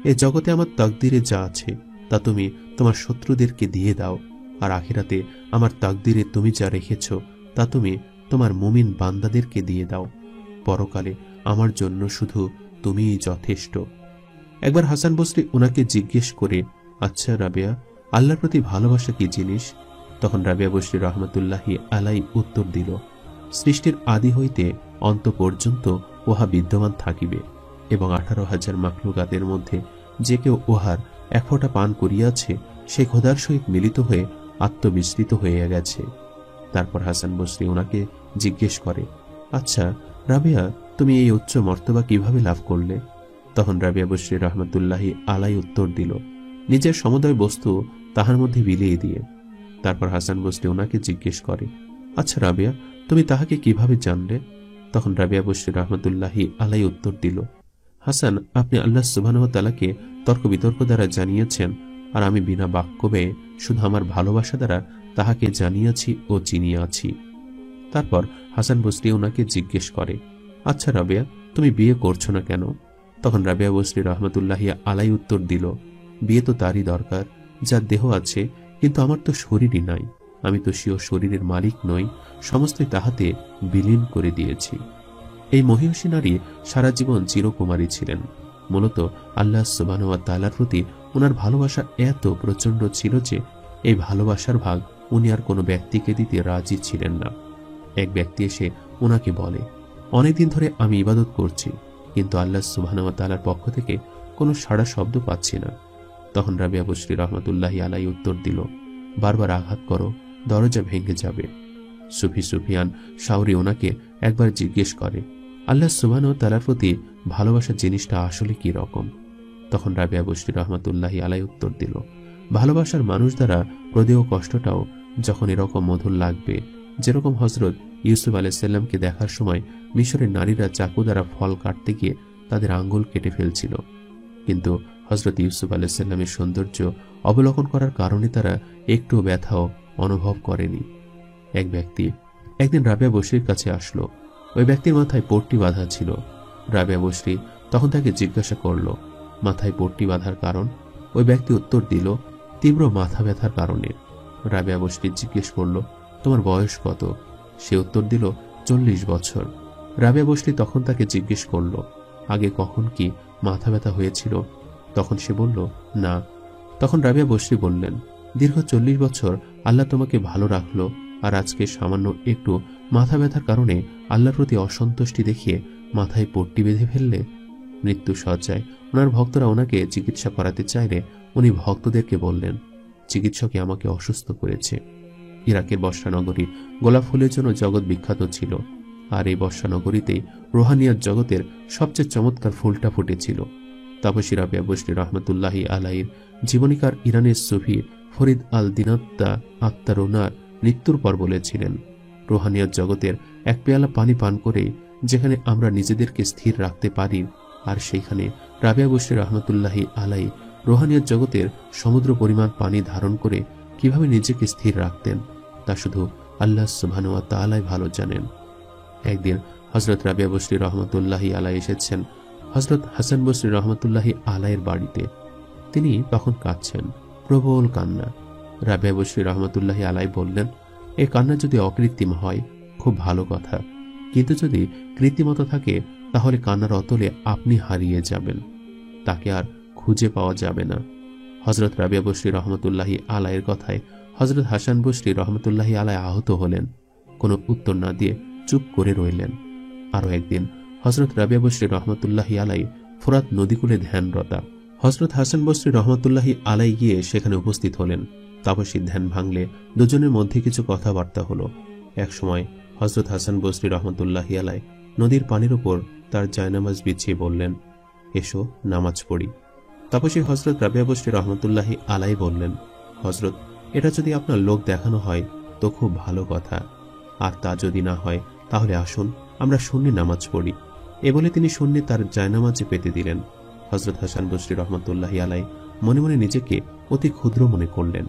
এ জগতে আমার তাকদিরে যা আছে তা তুমি তোমার শত্রুদেরকে দিয়ে দাও, আর আখিরাতে আমার তাকদিরে তুমি যা রেখেছ তা তুমি তোমার মুমিন বান্দাদেরকে দিয়ে দাও। পরকালে আমার জন্য শুধু তুমিই যথেষ্ট। একবার হাসান বসরি ওনাকে জিজ্ঞেস করে, আচ্ছা রাবেয়া, আল্লাহর প্রতি ভালোবাসা কি জিনিস? তখন রাবেয়া বসরি রহমতুল্লাহি আলাই উত্তর দিল, সৃষ্টির আদি হইতে অন্ত পর্যন্ত উহা বিদ্যমান থাকিবে, এবং 18,000 মাখলুকাতের মধ্যে যে কেউ উহার এক ফোঁটা পান করিয়াছে সে খোদার সহিত মিলিত হয়ে আত্মবিস্মৃত হইয়া গেছে। তারপর হাসান বসরি ওনাকে জিজ্ঞেস করে, আচ্ছা রাবেয়া, তুমি এই উচ্চ মর্তবা কিভাবে লাভ করলে? তখন রাবেয়া বসরি রহমতুল্লাহি আলাই উত্তর দিল, নিজের সমুদয় বস্তু তাহার মধ্যে বিলিয়ে দিয়ে। তারপর হাসান বসরি ওনাকে জিজ্ঞেস করে, আচ্ছা রাবেয়া, তুমি তাহাকে কিভাবে জানলে? তখন রাবেয়া বসরি রহমতুল্লাহি আলাই উত্তর দিল, হাসান, আপনি আল্লাহ সুবহানাহু ওয়া তাআলাকে তর্ক বিতর্ক দ্বারা জানিয়েছেন, আর আমি বিনা বাক্য ব্যয়ে শুধু আমার ভালোবাসা দ্বারা তাহাকে জানিয়াছি ও চিনিয়াছি। তারপর হাসান বসরি ওনাকে জিজ্ঞেস করে, আচ্ছা রাবেয়া, তুমি বিয়ে করছো না কেন? তখন রাবেয়া বসরি রহমতুল্লাহি আলাই উত্তর দিল, বিয়ে তো তারই দরকার যার দেহ আছে, কিন্তু আমার তো শরীরই নাই। আমি তো স্বীয় শরীরের মালিক নই, সমস্তই তাহাতে বিলীন করে দিয়েছি। এই মহিষী নারী সারা জীবন চিরকুমারী ছিলেন। মূলত আল্লাহ সুবহানাহু ওয়া তাআলার প্রতি ওনার ভালোবাসা এত প্রচন্ড ছিল যে এই ভালোবাসার ভাগ উনি আর কোনো ব্যক্তিকে দিতে রাজি ছিলেন না। এক ব্যক্তি এসে ওনাকে বলে, অনেকদিন ধরে আমি ইবাদত করছি, কিন্তু আল্লাহ সুবহানাহু ওয়া তাআলার পক্ষ থেকে কোনো সাড়া শব্দ পাচ্ছি না। তখন রাবেয়া বসরি রহমতুল্লাহি আলাই উত্তর দিল, বারবার আঘাত করো, দরজা ভেঙে যাবে। সুফিয়ান শাওরি ওনাকে একবার জিজ্ঞেস করে, আল্লাহ সুবহানাহু ওয়া তাআলার প্রতি ভালোবাসার জিনিসটা আসলে কি রকম? তখন রাবেয়া বসরি রহমতুল্লাহি আলাই উত্তর দিল, ভালোবাসার মানুষ দ্বারা প্রদেয় কষ্টটাও যখন এরকম মধুর লাগবে, যেরকম হযরত ইউসুফ আলাইহিস সালামকে দেখার সময় মিশরের নারীরা চাকু দ্বারা ফল কাটতে গিয়ে তাদের আঙ্গুল কেটে ফেলছিল, কিন্তু হযরত ইউসুফ আলাইহিস সালামের সৌন্দর্য অবলোকন করার কারণে তারা একটু ব্যথাও অনুভব করেনি। এক ব্যক্তি একদিন রাবেয়া বসরির কাছে আসলো। ওই ব্যক্তির মাথায় পট্টি বাঁধা ছিল। রাবেয়া বসরি তখন তাকে জিজ্ঞাসা করল, মাথায় পট্টি বাঁধার কারণ? ওই ব্যক্তি উত্তর দিল, তীব্র মাথা ব্যথার কারণে। রাবেয়া বসরি জিজ্ঞেস করল, তোমার বয়স কত? সে উত্তর দিল, 40 বছর। রাবেয়া বসরি তখন তাকে জিজ্ঞেস করল, আগে কখন কি মাথা ব্যথা হয়েছিল? তখন সে বলল, না। তখন রাবেয়া বসরি বললেন, দীর্ঘ 40 বছর আল্লাহ তোমাকে ভালো রাখলো, আর আজকে সামান্য একটু মাথা ব্যথার কারণে আল্লাহর প্রতি অসন্তুষ্টি দেখিয়ে মাথায় পট্টি বেঁধে ফেললে? মৃত্যু সজ্জায় ওনার ভক্তরা ওনাকে চিকিৎসা করাতে চাইলে উনি ভক্তদেরকে বললেন, চিকিৎসকই আমাকে অসুস্থ করেছে। ইরাকের বসরা নগরী গোলাপ ফুলের জন্য জগৎ বিখ্যাত ছিল, আর এই বসরা নগরীতেই রুহানিয়াত জগতের সবচেয়ে চমৎকার ফুলটা ফুটেছিল। তাপসী রাবেয়া বসরি রহমতুল্লাহি আলাইহির জীবনীকার ইরানের সুফি ফরিদ আল দিনাত্তা আক্তার ওনার মৃত্যুর পর বলেছিলেন, রুহানিয়াত জগতের এক পেয়ালা পানি পান করে যেখানে আমরা নিজেদেরকে স্থির রাখতে পারি, আর সেইখানে রাবেয়া বসরি রহমতুল্লাহি আলাই রুহানিয়াত জগতের সমুদ্র পরিমাণ পানি ধারণ করে কিভাবে নিজেকে স্থির রাখতেন তা শুধু আল্লাহ সুবহানাহু ওয়া তাআলাই ভালো জানেন। একদিন হযরত রাবেয়া বসরি রহমতুল্লাহি আলাই এসেছেন হযরত হাসান বসরি রহমতুল্লাহি আলাইয়ের বাড়িতে। তিনি তখন কাঁদছেন, প্রবল কান্না। রাবেয়া বসরি রহমতুল্লাহি আলাই বললেন, এই কান্না যদি অকৃত্রিম হয় খুব ভালো কথা, কিন্তু যদি কৃত্রিমতা থাকে তাহলে কান্নার অতলে আপনি হারিয়ে যাবেন, তাকে আর খুঁজে পাওয়া যাবে না। হযরত রাবেয়া বসরি রহমতুল্লাহি আলাইয়ের কথায় হযরত হাসান বসরি রহমতুল্লাহি আলাই আহত হলেন, কোনো উত্তর না দিয়ে চুপ করে রইলেন। আরও একদিন হযরত রাবেয়া বসরি রহমতুল্লাহি আলাই ফোরাত নদীকূলে ধ্যানরতা। হযরত হাসান বসরি রহমতুল্লাহি আলাই গিয়ে সেখানে উপস্থিত হলেন। তাপসীর ধ্যান ভাঙলে দুজনের মধ্যে কিছু কথাবার্তা হলো। এক সময় হযরত হাসান বসরি রহমতুল্লাহি আলাই নদীর পানির উপর তার জায়নামাজ বিছিয়ে বললেন, এসো নামাজ পড়ি। তাপসী হযরত রাবেয়া বসরি রহমতুল্লাহি আলাই বললেন, হযরত, এটা যদি আপনার লোক দেখানো হয় তো খুব ভালো কথা, আর তা যদি না হয় তাহলে আসুন আমরা শূন্যে নামাজ পড়ি। এ বলে তিনি শূন্যে তার জায়নামাজে পেতে দিলেন। হযরত হাসান বসরি রহমতুল্লাহি আলাই মনে মনে নিজেকে অতি ক্ষুদ্র মনে করলেন।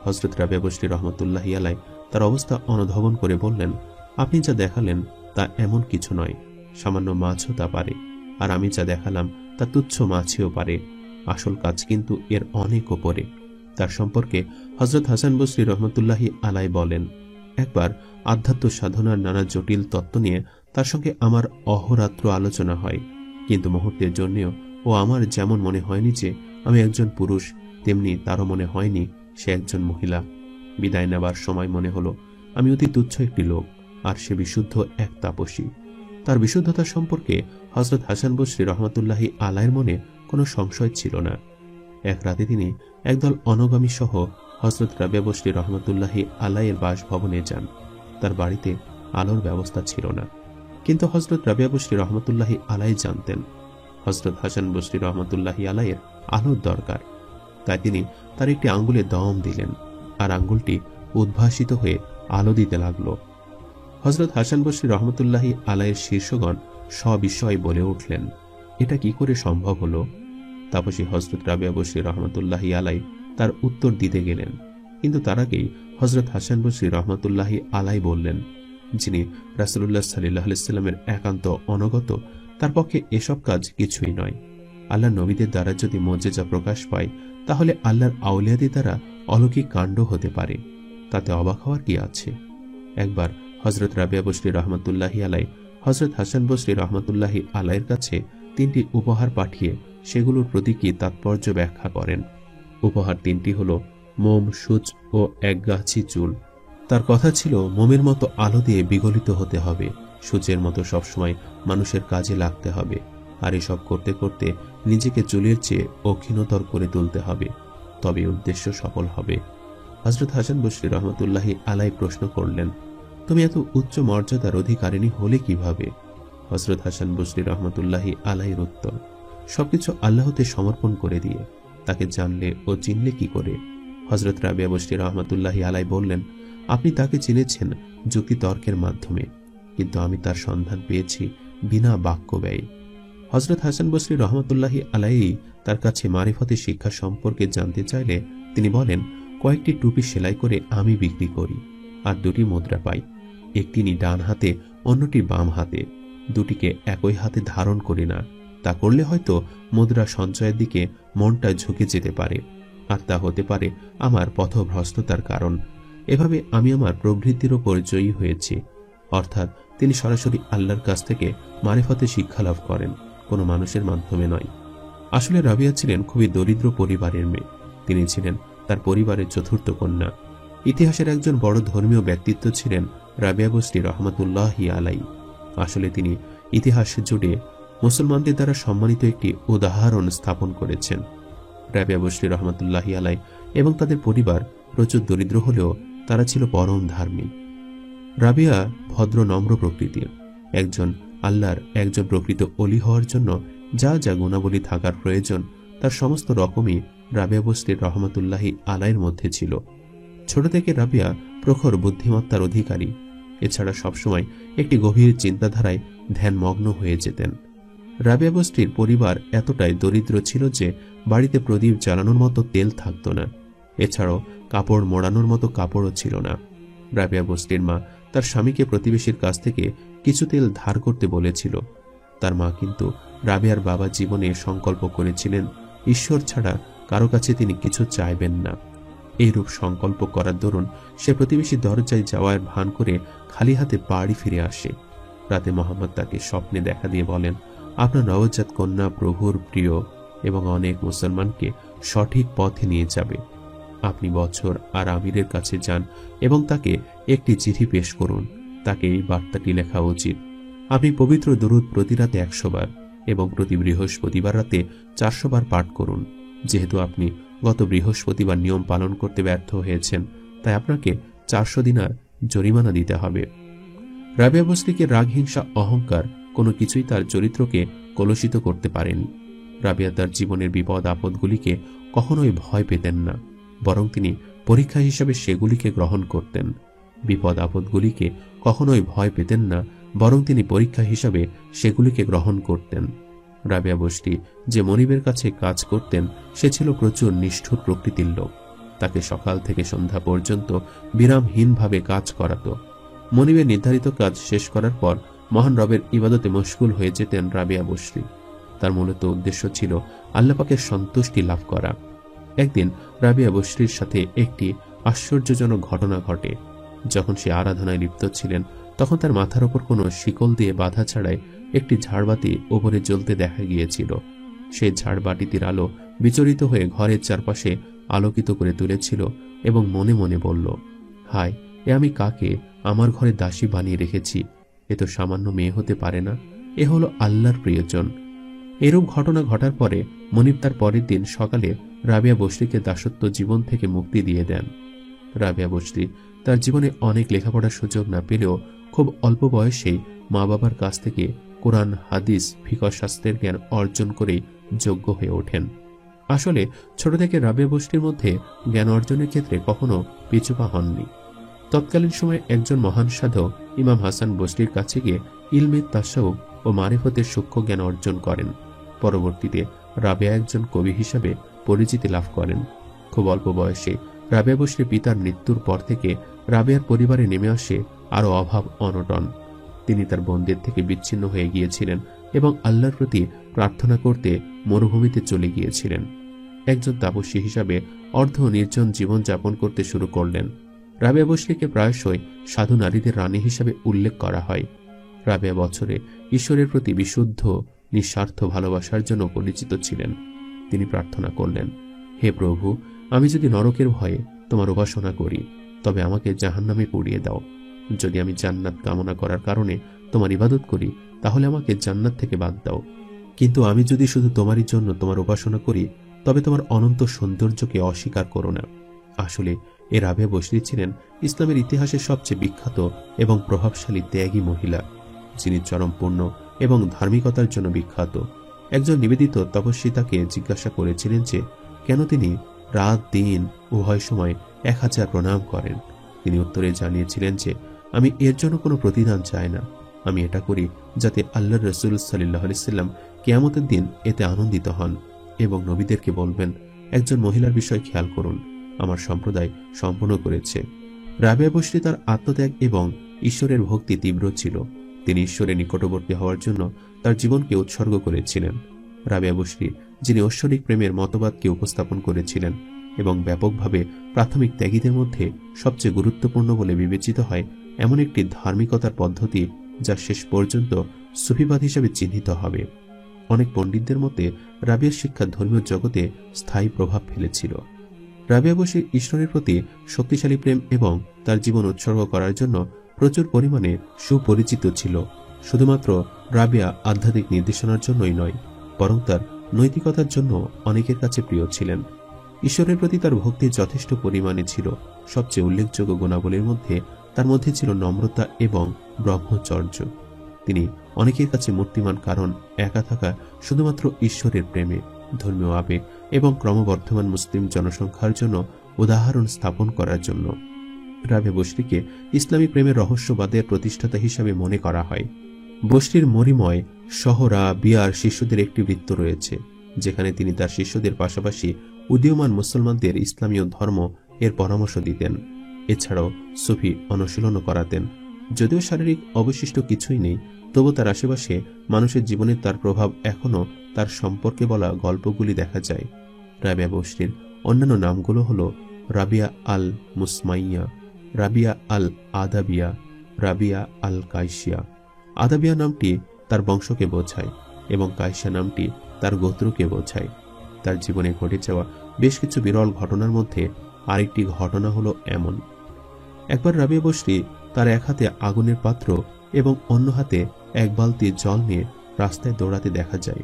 হযরত রাবেয়া বসরি রহমতুল্লাহি আলাই তার অবস্থা অনুধাবন করে বললেন, আপনি যা দেখালেন তা এমন কিছু নয়, সামান্য মাছও তা পারে, আর আমি যা দেখালাম তা তুচ্ছ মাছিও পারে, আসল কাজ কিন্তু এর অনেক ওপরে। তার সম্পর্কে হযরত হাসান বসরি রহমতুল্লাহি আলাই বলেন, একবার আধ্যাত্ম সাধনার নানা জটিল তত্ত্ব নিয়ে তার সঙ্গে আমার অহরাত্র আলোচনা হয়, কিন্তু মুহূর্তের জন্যও ও আমার যেমন মনে হয়নি যে আমি একজন পুরুষ, তেমনি তারও মনে হয়নি সে একজন মহিলা। বিদায় নেবার সময় মনে হলো আমি অতি তুচ্ছ একটি লোক, আর সে বিশুদ্ধ এক তাপসী। তার বিশুদ্ধতা সম্পর্কে হযরত হাসান বসরি রহমতুল্লাহি আলাইয়ের মনে কোনো সংশয় ছিল না। এক রাতে তিনি একদল অনগামী সহ হযরত রাবিয়া বসরি রহমতুল্লাহি আলাইয়ের বাসভবনে যান। তার বাড়িতে আলোর ব্যবস্থা ছিল না, কিন্তু হযরত রাবিয়া বসরি রহমতুল্লাহি আলাই জানতেন হযরত হাসান বসরি রহমতুল্লাহি আলাইয়ের আলোর দরকার। তাই তিনি তার একটি আঙ্গুলে দম দিলেন, আর আঙ্গুলটি উদ্ভাসিত হয়ে আলো দিতে লাগল। হযরত হাসান বসরি রহমতুল্লাহি আলাইয়ের শীর্ষগণ সবিস্ময়ে বলে উঠলেন, এটা কি করে সম্ভব হলো? তাপসী হযরত রাবিয়া বসরি রহমতুল্লাহি আলাই তার উত্তর দিতে গেলেন, কিন্তু তার আগেই হযরত হাসান বসরি রহমতুল্লাহি আলাই বললেন, যিনি রাসূলুল্লাহ সাল্লাল্লাহু আলাইহি ওয়াসাল্লামের একান্ত অনুগত, তার পক্ষে এসব কাজ কিছুই নয়। আল্লাহর নবীদের দ্বারা যদি মুজিজা প্রকাশ পায়, তাহলে আল্লাহর আউলিয়াদের দ্বারা অলৌকিক কাণ্ড হতে পারে, তাতে অবাক হওয়ার কি আছে? একবার হযরত রাবিয়া বসরি রহমতুল্লাহি আলাই হযরত হাসান বসরি রহমতুল্লাহি আলাইয়ের কাছে 3টি উপহার পাঠিয়ে সেগুলোর প্রতীকী তাৎপর্য ব্যাখ্যা করেন। উপহার 3টি হল মোম, সূচ ও এক গাছি চুল। তার কথা ছিল মোমের মতো আলো দিয়ে বিগলিত হতে হবে, সূচের মতো সবসময় মানুষের কাজে লাগতে হবে, আর এসব করতে করতে নিজেকে চুলের চেয়ে অক্ষীণতর করে তুলতে হবে, তবে উদ্দেশ্য সফল হবে। হযরত হাসান বসরি রহমতুল্লাহি আলাই প্রশ্ন করলেন, তুমি এত উচ্চ মর্যাদার অধিকারিণী হলে কিভাবে? হযরত হাসান বসরি রহমতুল্লাহি আলাইয়ের উত্তর, সবকিছু আল্লাহতে সমর্পণ করে দিয়ে। তাকে জানলে ও চিনলে কি করে? হযরত রাবিয়া বসরি রহমতুল্লাহি আলাই বললেন, আপনি তাকে চিনেছেন যুক্তি তর্কের মাধ্যমে, কিন্তু আমি তার সন্ধান পেয়েছি বিনা বাক্য ব্যয়ে। হযরত হাসান বসরি রহমতুল্লাহি আলাই তার কাছে মারিফতের শিক্ষা সম্পর্কে জানতে চাইলে তিনি বলেন, কয়েকটি টুপি সেলাই করে আমি বিক্রি করি, আর 2টি মুদ্রা পাই, একটি ডান হাতে, অন্যটি বাম হাতে। দুটিকে একই হাতে ধারণ করি না, তা করলে হয়তো মুদ্রা সঞ্চয়ের দিকে মনটা ঝুঁকে যেতে পারে, আর তা হতে পারে আমার পথভ্রষ্টতার কারণ। এভাবে আমি আমার প্রবৃত্তির ওপর জয়ী হয়েছি। অর্থাৎ তিনি সরাসরি আল্লাহর কাছ থেকে মারিফতে শিক্ষা লাভ করেন, কোনো মানুষের মাধ্যমে নয়। আসলে রাবিয়া ছিলেন খুবই দরিদ্র পরিবারের মেয়ে। তিনি ছিলেন তার পরিবারের চতুর্থ কন্যা। ইতিহাসের একজন বড় ধর্মীয় ব্যক্তিত্ব ছিলেন রাবিয়া বসরি রহমতুল্লাহি আলাই। আসলে তিনি ইতিহাস জুড়ে মুসলমানদের দ্বারা সম্মানিত একটি উদাহরণ স্থাপন করেছেন। রাবিয়া বসরি রহমতুল্লাহি আলাই এবং তাদের পরিবার প্রচুর দরিদ্র হলেও তারা ছিল পরম ধার্মিক। রাবিয়া ভদ্র নম্র প্রকৃতির একজন। আল্লাহর একজন প্রকৃত ওলি হওয়ার জন্য যা যা গুণাবলী থাকার প্রয়োজন, তার সমস্ত রকমই রাবিয়া বসরি রহমতুল্লাহি আলাইয়ের মধ্যে ছিল। ছোট থেকে রাবিয়া প্রখর বুদ্ধিমত্তার অধিকারী। এছাড়া সবসময় একটি গভীর চিন্তাধারায় ধ্যানমগ্ন হয়ে যেতেন। রাবিয়া বসরির পরিবার এতটাই দরিদ্র ছিল যে বাড়িতে প্রদীপ জ্বালানোর মতো তেল থাকত না। এছাড়াও কাপড় মোড়ানোর মতো কাপড়ও ছিল না। রাবিয়া বসরির মা তার স্বামীকে প্রতিবেশীর কাছ থেকে কিছু তেল ধার করতে বলেছিল। তার মা কিন্তু রাবিয়ার বাবা জীবনে সংকল্প করেছিলেন ঈশ্বর ছাড়া কারো কাছে তিনি কিছু চাইবেন না। এইরূপ সংকল্প করার দরুন সে প্রতিবেশী দরজায় যাওয়ার ভান করে খালি হাতে বাড়ি ফিরে আসে। রাতে মোহাম্মদ তাকে স্বপ্নে দেখা দিয়ে বলেন, আপনার নবজাত কন্যা প্রভুর প্রিয় এবং অনেক মুসলমানকে সঠিক পথে নিয়ে যাবে। আপনি বছর আর আমিরের কাছে যান এবং তাকে একটি চিঠি পেশ করুন। তাকে এই বার্তাটি লেখা উচিত। আপনি পবিত্র দুরূদ প্রতি রাতে 100 বার এবং প্রতি বৃহস্পতিবার রাতে 400 বার পাঠ করুন। যেহেতু আপনি গত বৃহস্পতিবার নিয়ম পালন করতে ব্যর্থ হয়েছেন, তাই আপনাকে 400 দিনার জরিমানা দিতে হবে। রাবিয়া বসরিকে রাগ, হিংসা, অহংকার কোনো কিছুই তার চরিত্রকে কলুষিত করতে পারেনি। রাবিয়া তার জীবনের বিপদ আপদগুলিকে কখনোই ভয় পেতেন না, বরং তিনি পরীক্ষা হিসাবে সেগুলিকে গ্রহণ করতেন। বিপদ আপদগুলিকে কখনোই ভয় পেতেন না, বরং তিনি পরীক্ষা হিসাবে সেগুলিকে গ্রহণ করতেন। রাবিয়া বসরি যে মনিবের কাছে কাজ করতেন, সে ছিল প্রচুর নিষ্ঠুর প্রকৃতির লোক। তাকে সকাল থেকে সন্ধ্যা পর্যন্ত বিরামহীনভাবে কাজ করাত। মনিবের নির্ধারিত কাজ শেষ করার পর মহান রবের ইবাদতে মশগুল হয়ে যেতেন রাবিয়া বসরি। তার মূলত উদ্দেশ্য ছিল আল্লাহ পাকের সন্তুষ্টি লাভ করা। একদিন রাবিয়া বসরির সাথে একটি আশ্চর্যজনক ঘটনা ঘটে। যখন সে আরাধনায় লিপ্ত ছিলেন, তখন তার মাথার ওপর কোনো শিকল দিয়ে বাধা ছাড়াই একটি ঝাড়বাতি ওপরে জ্বলতে দেখা গিয়েছিল। সেই ঝাড়বাতিটির আলো বিচলিত হয়ে ঘরের চারপাশে আলোকিত করে তুলেছিল এবং মনে মনে বলল, হায়, এ আমি কাকে আমার ঘরে দাসী বানিয়ে রেখেছি? এ তো সামান্য মেয়ে হতে পারে না, এ হলো আল্লাহর প্রিয়জন। এরূপ ঘটনা ঘটার পরে মনিব তার পরের দিন সকালে রাবিয়া বসরিকে দাসত্ব জীবন থেকে মুক্তি দিয়ে দেন। রাবিয়া বসরি তার জীবনে অনেক লেখাপড়ার সুযোগ না পেলেও খুব অল্প বয়সেই মা বাবার কাছ থেকে কোরআন, হাদিস, ফিকহ শাস্ত্রের জ্ঞান অর্জন করেই যোগ্য হয়ে ওঠেন। আসলে ছোট থেকে রাবিয়া বসরির মধ্যে জ্ঞান অর্জনের ক্ষেত্রে কখনো পিছুপা হননি। তৎকালীন সময়ে একজন মহান সাধক ইমাম হাসান বসরির কাছে গিয়ে ইলমে তাসাউফ ও মারিফতের সূক্ষ্ম জ্ঞান অর্জন করেন। পরবর্তীতে রাবিয়া একজন কবি হিসাবে পরিচিতি লাভ করেন। খুব অল্প বয়সে রাবিয়া বসরির পিতার মৃত্যুর পর থেকে রাবিয়ার পরিবারে নেমে আসে আরও অভাব অনটন। তিনি তার বোনদের থেকে বিচ্ছিন্ন হয়ে গিয়েছিলেন এবং আল্লাহর প্রতি প্রার্থনা করতে মরুভূমিতে চলে গিয়েছিলেন। একজন তাপস্বী হিসাবে অর্ধ নির্জন জীবন যাপন করতে শুরু করলেন। রাবিয়া বসরিকে প্রায়শই সাধু নারীদের রানী হিসাবে উল্লেখ করা হয়। রাবিয়া বছরে ঈশ্বরের প্রতি বিশুদ্ধ নিঃস্বার্থ ভালোবাসার জন্য পরিচিত ছিলেন। তিনি প্রার্থনা করলেন, হে প্রভু, আমি যদি নরকের ভয়ে তোমার উপাসনা করি, তবে আমাকে জাহান্নামে পুড়িয়ে দাও। যদি আমি জান্নাত কামনা করার কারণে তোমার ইবাদত করি, তাহলে আমাকে জান্নাত থেকে বাদ দাও। কিন্তু আমি যদি শুধু তোমারই জন্য তোমার উপাসনা করি, তবে তোমার অনন্ত সৌন্দর্যকে অস্বীকার করো না। আসলে এ রাবিয়া বসরি ছিলেন ইসলামের ইতিহাসের সবচেয়ে বিখ্যাত এবং প্রভাবশালী ত্যাগী মহিলা, যিনি চরমপূর্ণ এবং ধার্মিকতার জন্য বিখ্যাত। একজন নিবেদিত তপস্বী তাকে জিজ্ঞাসা করেছিলেন যে কেন তিনি রাত দিন উভয় সময় 1000 প্রণাম করেন। তিনি উত্তরে জানিয়েছিলেন যে আমি এর জন্য কোনো প্রতিদান চাই না, আমি এটা করি যাতে আল্লাহর রাসূল সাল্লাল্লাহু আলাইহি সাল্লাম কিয়ামতের দিন এতে আনন্দিত হন এবং নবীদেরকে বলবেন, একজন মহিলার বিষয় খেয়াল করুন, আমার সম্প্রদায় সম্পূর্ণ করেছে। রাবিয়া বসরি তার আত্মত্যাগ এবং ঈশ্বরের ভক্তি তীব্র ছিল। তিনি ঈশ্বরের নিকটবর্তী হওয়ার জন্য তার জীবনকে উৎসর্গ করেছিলেন। রাবিয়া বসরি, যিনি ঐশ্বরিক প্রেমের মতবাদকে উপস্থাপন করেছিলেন এবং ব্যাপকভাবে প্রাথমিক ত্যাগীদের মধ্যে সবচেয়ে গুরুত্বপূর্ণ বলে বিবেচিত হয় এমন একটি ধার্মিকতার পদ্ধতি যা শেষ পর্যন্ত সুফিবাদ হিসেবে চিহ্নিত হবে। অনেক পণ্ডিতদের মতে রাবিয়ার শিক্ষা ধর্মীয় জগতে স্থায়ী প্রভাব ফেলেছিল। রাবিয়া বসরি ঈশ্বরের প্রতি শক্তিশালী প্রেম এবং তার জীবন উৎসর্গ করার জন্য প্রচুর পরিমাণে সুপরিচিত ছিল। শুধুমাত্র রাবিয়া আধ্যাত্মিক নির্দেশনার জন্যই নয়, বরং তার নৈতিকতার জন্য অনেকের কাছে প্রিয় ছিলেন। ঈশ্বরের প্রতি তার ভক্তি যথেষ্ট পরিমাণে ছিল। সবচেয়ে উল্লেখযোগ্য গুণাবলীর মধ্যে তার মধ্যে ছিল নম্রতা এবং ব্রহ্মচর্য। তিনি অনেকের কাছে মূর্তিমান কারণ একা থাকা শুধুমাত্র ঈশ্বরের প্রেমে, ধর্মীয় আবেগ এবং ক্রমবর্ধমান মুসলিম জনসংখ্যার জন্য উদাহরণ স্থাপন করার জন্য। রাবিয়া বসরিকে ইসলামী প্রেমের রহস্যবাদের প্রতিষ্ঠাতা হিসাবে মনে করা হয়। বসরির মরিময় শহরা বিয়ার শিষ্যদের একটি বৃত্ত রয়েছে, যেখানে তিনি তার শিষ্যদের পাশাপাশি উদীয়মান মুসলমানদের ইসলামীয় ধর্ম এর পরামর্শ দিতেন। এছাড়াও সুফি অনুশীলনও করাতেন। যদিও শারীরিক অবশিষ্ট কিছুই নেই, তবু তার আশেপাশে মানুষের জীবনে তার প্রভাব এখনও তার সম্পর্কে বলা গল্পগুলি দেখা যায়। রাবিয়া বসরির অন্যান্য নামগুলো হল রাবিয়া আল মুসমাইয়া, রাবিয়া আল আদাবিয়া, রাবিয়া আল কাইশিয়া। আদাবিয়া নামটি তার বংশকে বোঝায় এবং কাইশিয়া নামটি তার গোত্রকে বোঝায়। তার জীবনে ঘটে যাওয়া বেশ কিছু বিরল ঘটনার মধ্যে আরেকটি ঘটনা হলো এমন। একবার রাবিয়া বসরি তার এক হাতে আগুনের পাত্র এবং অন্য হাতে এক বালতি জল নিয়ে রাস্তায় দৌড়াতে দেখা যায়।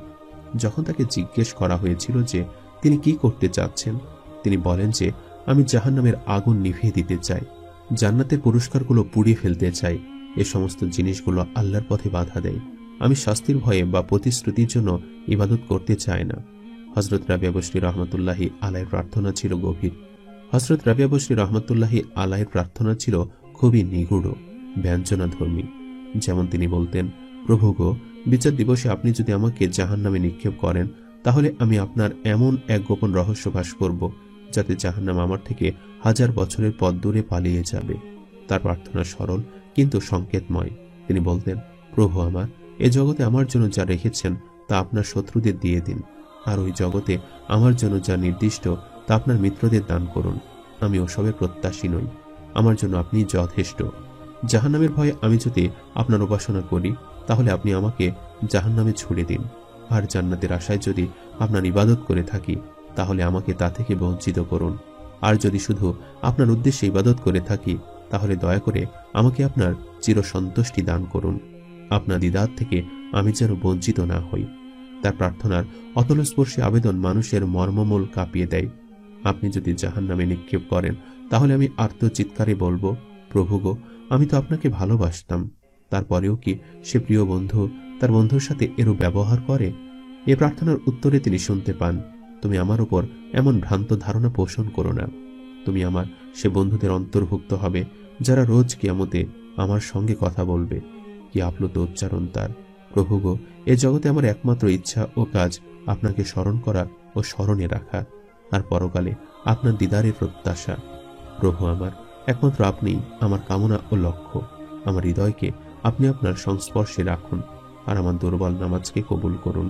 যখন তাকে জিজ্ঞেস করা হয়েছিল যে তিনি কি করতে চাচ্ছেন, তিনি বলেন যে আমি জাহান্নামের আগুন নিভিয়ে দিতে চাই, জান্নাতের পুরস্কারগুলো পুড়িয়ে ফেলতে চাই, এ সমস্ত জিনিসগুলো আল্লাহর পথে বাধা দেয়। আমি শাস্তির ভয়ে বা প্রতিশ্রুতির জন্য ইবাদত করতে চাই না। হযরত রাবিয়া বসরি রহমতুল্লাহি আলাইহির প্রার্থনা ছিল গভীর। হযরত রাবিয়া বসরি রহমতুল্লাহি আলাইহির প্রার্থনা ছিল খুবই নিগূঢ়, ব্যঞ্জনাধর্মী। যেমন তিনি বলতেন, প্রভু গো, বিচার দিবসে আপনি যদি আমাকে জাহান্নামে নিক্ষেপ করেন, তাহলে আমি আপনার এমন এক গোপন রহস্য ফাঁস করব যাতে জাহান্নাম আমার থেকে 1000 বছরের পথ দূরে পালিয়ে যাবে। তার প্রার্থনা সরল কিন্তু সংকেতময়। তিনি বলতেন, প্রভু আমার, এ জগতে আমার জন্য যা রেখেছেন তা আপনার শত্রুদের দিয়ে দিন, আর ওই জগতে আমার জন্য যা নির্দিষ্ট তা আপনার মিত্রদের দান করুন। আমি ওসবের প্রত্যাশী নই, আমার জন্য আপনি যথেষ্ট। জাহান্নামের ভয়ে আমি যদি আপনার উপাসনা করি, তাহলে আপনি আমাকে জাহান্নামে ছুড়ে দিন, আর জান্নাতের আশায় যদি আপনার ইবাদত করে থাকি, তাহলে আমাকে তা থেকে বঞ্চিত করুন। আর যদি শুধু আপনার উদ্দেশ্যে ইবাদত করে থাকি, তাহলে দয়া করে আমাকে আপনার চিরসন্তুষ্টি দান করুন। আপনার দিদার থেকে আমি যেন বঞ্চিত না হই। তার প্রার্থনার অতলস্পর্শী আবেদন মানুষের মর্মমূল কাঁপিয়ে দেয়। আপনি যদি জাহান্নামে নিক্ষেপ করেন, তাহলে আমি আর্তচিৎকারে বলবো, প্রভু গো, আমি তো আপনাকে ভালোবাসতাম। তারপরেও কি সে প্রিয় বন্ধু তার বন্ধুর সাথে এরূপ ব্যবহার করে? এ প্রার্থনার উত্তরে তিনি শুনতে পান, তুমি আমার উপর এমন ভ্রান্ত ধারণা পোষণ করো না। তুমি আমার সে বন্ধুদের অন্তর্ভুক্ত হবে যারা রোজ কিয়ামতে আমার সঙ্গে কথা বলবে। কি আপ্লুত উচ্চারণ তার! প্রভু গো, এ জগতে আমার একমাত্র ইচ্ছা ও কাজ আপনাকে স্মরণ করা ও স্মরণে রাখা, আর পরকালে আপনার দিদারের প্রত্যাশা। প্রভু আমার, একমাত্র আপনি আমার কামনা ও লক্ষ্য। আমার হৃদয়কে আপনি আপনার সংস্পর্শে রাখুন, আর আমার দুর্বল নামাজকে কবুল করুন।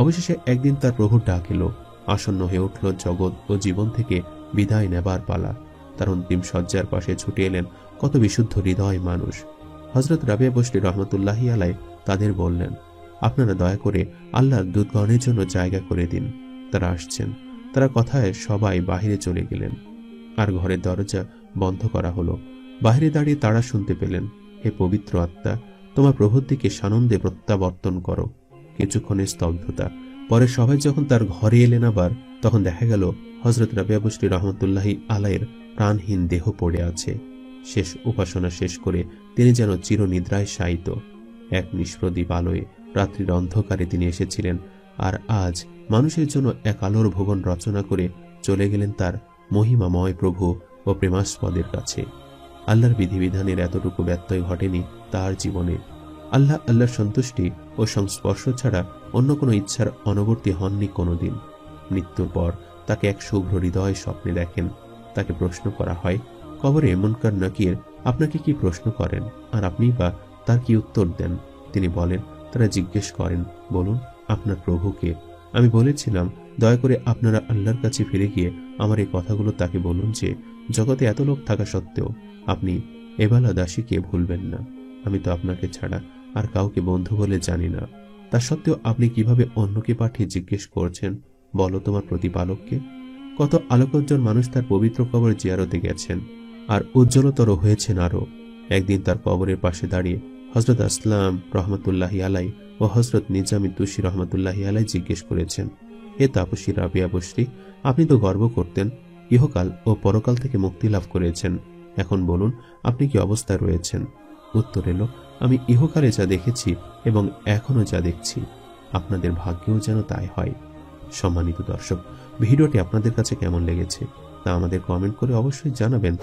অবশেষে একদিন তার প্রভুর ডাক এলো। আসন্ন হয়ে উঠল জগৎ ও জীবন থেকে বিদায় নেবার পালা। তার অন্তিম শয্যার পাশে ছুটে এলেন কত বিশুদ্ধ হৃদয় মানুষ। হযরত রাবিয়া বসরি রহমতুল্লাহি আলাই তাদের বললেন, আপনারা দয়া করে আল্লাহর দূতগণের জন্য জায়গা করে দিন, তারা আসছেন। তারা কথায় সবাই বাহিরে চলে গেলেন, আর ঘরের দরজা বন্ধ করা হলো। বাহিরে দাঁড়িয়ে তারা শুনতে পেলেন, হে পবিত্র আত্মা, তোমার প্রভুর দিকে সানন্দে প্রত্যাবর্তন করো। কিছুক্ষণের স্তব্ধতা পরে সবাই যখন তার ঘরে এলেন আবার, তখন দেখা গেল হযরত রাবিয়া বসরি রহমতুল্লাহি আলাইয়ের প্রাণহীন দেহ পড়ে আছে। শেষ উপাসনা শেষ করে তিনি যেন চিরনিদ্রায় শায়িত। এক নিষ্প্রদীপ আলোয় রাত্রির অন্ধকারে তিনি এসেছিলেন, আর আজ মানুষের জন্য এক আলোর ভুবন রচনা করে চলে গেলেন তার মহিমাময় প্রভু ও প্রেমাস্পদের কাছে। আল্লাহর বিধিবিধানের এতটুকু ব্যত্যয় ঘটেনি তার জীবনে। আল্লাহর সন্তুষ্টি ও সংস্পর্শ ছাড়া অন্য কোনো ইচ্ছার অনবর্তী হননি কোনোদিন। মৃত্যুর পর তাকে এক শুভ্র হৃদয় স্বপ্নে দেখেন। তাকে প্রশ্ন করা হয়, কবরে মুনকার নাকির আপনাকে কি প্রশ্ন করেন, আর আপনি বা তার কি উত্তর দেন? তিনি বলেন, তারা জিজ্ঞেস করেন, বলুন আপনার প্রভুকে। আমি বলেছিলাম, দয়া করে আপনারা আল্লাহর কাছে ফিরে গিয়ে আমার এই কথাগুলো তাকে বলুন যে, জগতে এত লোক থাকা সত্ত্বেও আপনি এবালা দাসীকে ভুলবেন না। আমি তো আপনাকে ছাড়া আর কাউকে বন্ধু বলে জানি না। তা সত্ত্বেও আপনি কিভাবে অন্যকে পাঠিয়ে জিজ্ঞেস করছেন, বলো তোমার প্রতিপালককে। কত আলোকোজ্জ্বল মানুষ তার পবিত্র কবর জিয়ারতে গেছেন, আর উজ্জ্বলতর হয়েছেন আরো। একদিন তার কবরের পাশে দাঁড়িয়ে হযরত আসলাম রহমতুল্লাহি আলাই ও হযরত নিজামী তুসি রহমতুল্লাহি আলাই জিজ্ঞেস করেছেন, হে তাপসী রাবিয়া বসরি, আপনি তো গর্ব করতেন ইহকাল ও পরকাল থেকে মুক্তি লাভ করেছেন। এখন বলুন, আপনি কি অবস্থায় রয়েছেন? উত্তর এলো, আমি ইহকালে যা দেখেছি এবং এখনো যা দেখছি, আপনাদের ভাগ্যেও যেন তাই হয়। সম্মানিত দর্শক, ভিডিওটি আপনাদের কাছে কেমন লেগেছে তা আমাদের কমেন্ট করে অবশ্যই জানাবেন,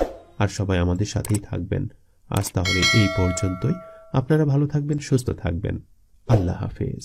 আর সবাই আমাদের সাথেই থাকবেন। আজ তাহলে এই পর্যন্তই। আপনারা ভালো থাকবেন, সুস্থ থাকবেন। আল্লাহ হাফেজ।